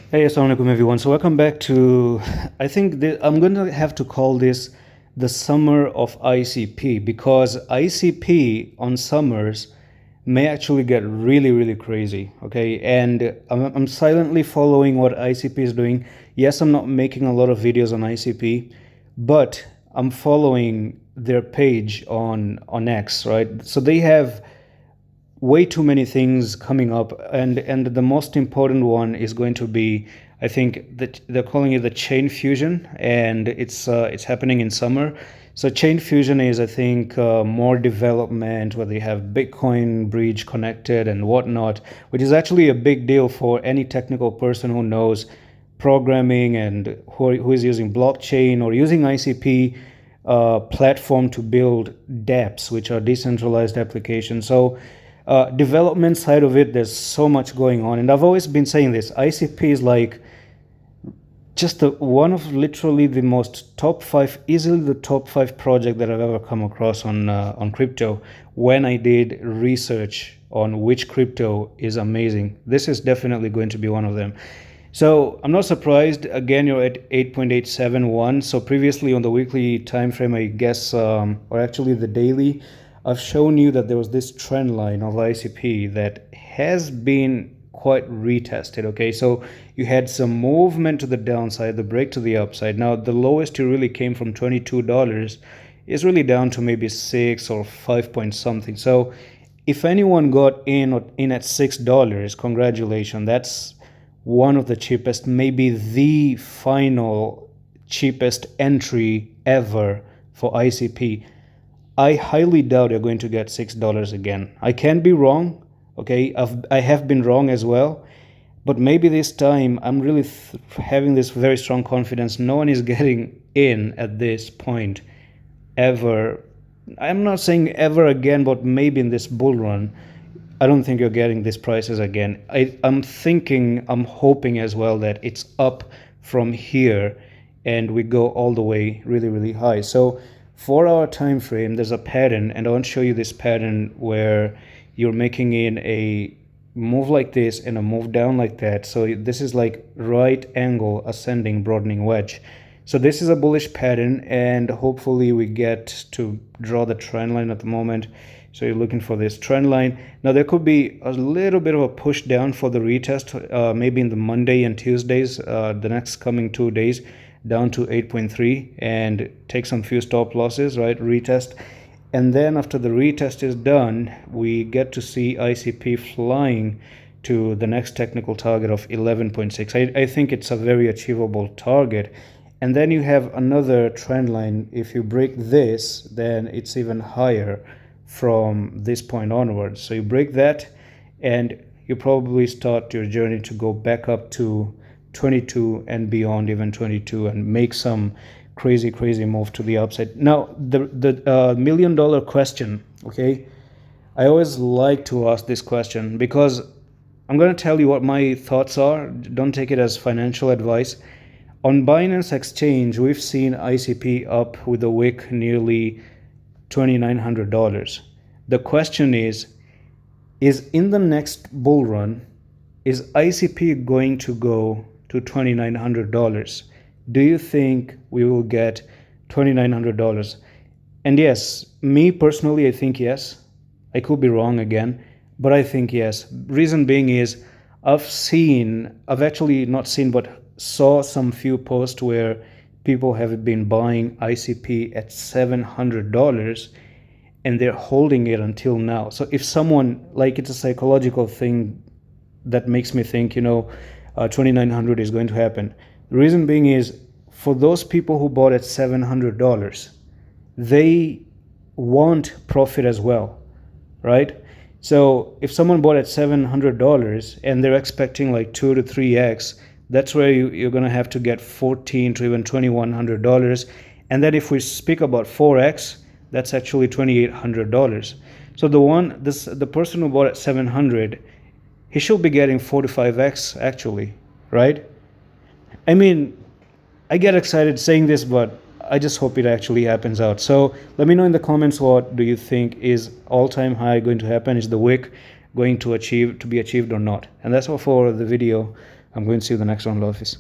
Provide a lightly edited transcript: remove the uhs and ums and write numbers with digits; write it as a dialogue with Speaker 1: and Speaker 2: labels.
Speaker 1: Hey, assalamu alaikum everyone. So welcome back to, I think I'm going to have to call this the summer of ICP, because ICP on summers may actually get really, really crazy. Okay. And I'm silently following what ICP is doing. Yes, I'm not making a lot of videos on ICP, but I'm following their page on X, right? So they have way too many things coming up, and the most important one is going to be, I think that they're calling it the chain fusion, and it's happening in summer. So chain fusion is, I think, more development where they have Bitcoin bridge connected and whatnot, which is actually a big deal for any technical person who knows programming and who is using blockchain or using ICP platform to build dApps, which are decentralized applications. So development side of it, there's so much going on, and I've always been saying this: ICP is like just one of literally the most top five, easily the top five project that I've ever come across on crypto. When I did research on which crypto is amazing, this is definitely going to be one of them. So I'm not surprised. Again, you're at 8.871. So previously on the weekly time frame, I guess, or actually the daily, I've shown you that there was this trend line of ICP that has been quite retested. Okay, so you had some movement to the downside, the break to the upside. Now the lowest you really came from $22 is really down to maybe 6 or 5 point something. So if anyone got in at $6, congratulations. That's one of the cheapest, maybe the final cheapest entry ever for ICP. I highly doubt you're going to get $6 again. I can be wrong, okay? I have been wrong as well, but maybe this time I'm really having this very strong confidence. No one is getting in at this point ever. I'm not saying ever again, but maybe in this bull run, I don't think you're getting these prices again. I'm hoping as well that it's up from here and we go all the way really, really high. So 4 hour time frame, there's a pattern, and I want to show you this pattern where you're making in a move like this and a move down like that. So this is like right angle ascending broadening wedge. So this is a bullish pattern, and hopefully we get to draw the trend line at the moment. So you're looking for this trend line. Now there could be a little bit of a push down for the retest, maybe in the Monday and Tuesdays, the next coming 2 days, down to 8.3, and take some few stop losses, right? Retest. And then after the retest is done, we get to see ICP flying to the next technical target of 11.6. I think it's a very achievable target. And then you have another trend line. If you break this, then it's even higher from this point onwards. So you break that, and you probably start your journey to go back up to 22 and beyond, even 22, and make some crazy move to the upside. Now the $1,000,000 question, okay? I always like to ask this question because I'm going to tell you what my thoughts are. Don't take it as financial advice. On Binance Exchange, we've seen ICP up with a wick nearly $2,900. The question is in the next bull run, is ICP going to go to $2,900? Do you think we will get $2,900? And yes, me personally, I think yes. I could be wrong again, but I think yes. Reason being is I've actually not seen, but saw some few posts where people have been buying ICP at $700 and they're holding it until now. So if someone, like, it's a psychological thing that makes me think, 2,900 is going to happen. The reason being is, for those people who bought at $700, they want profit as well, right? So if someone bought at $700 and they're expecting like 2 to 3x, that's where you're going to have to get $1,400 to even $2,100. And then if we speak about 4x, that's actually $2,800. So the person who bought at 700, he should be getting 4 to 5x actually, right? I mean, I get excited saying this, but I just hope it actually happens out. So let me know in the comments, what do you think is all-time high going to happen? Is the wick going to be achieved or not? And that's all for the video. I'm going to see you in the next one, Lofis.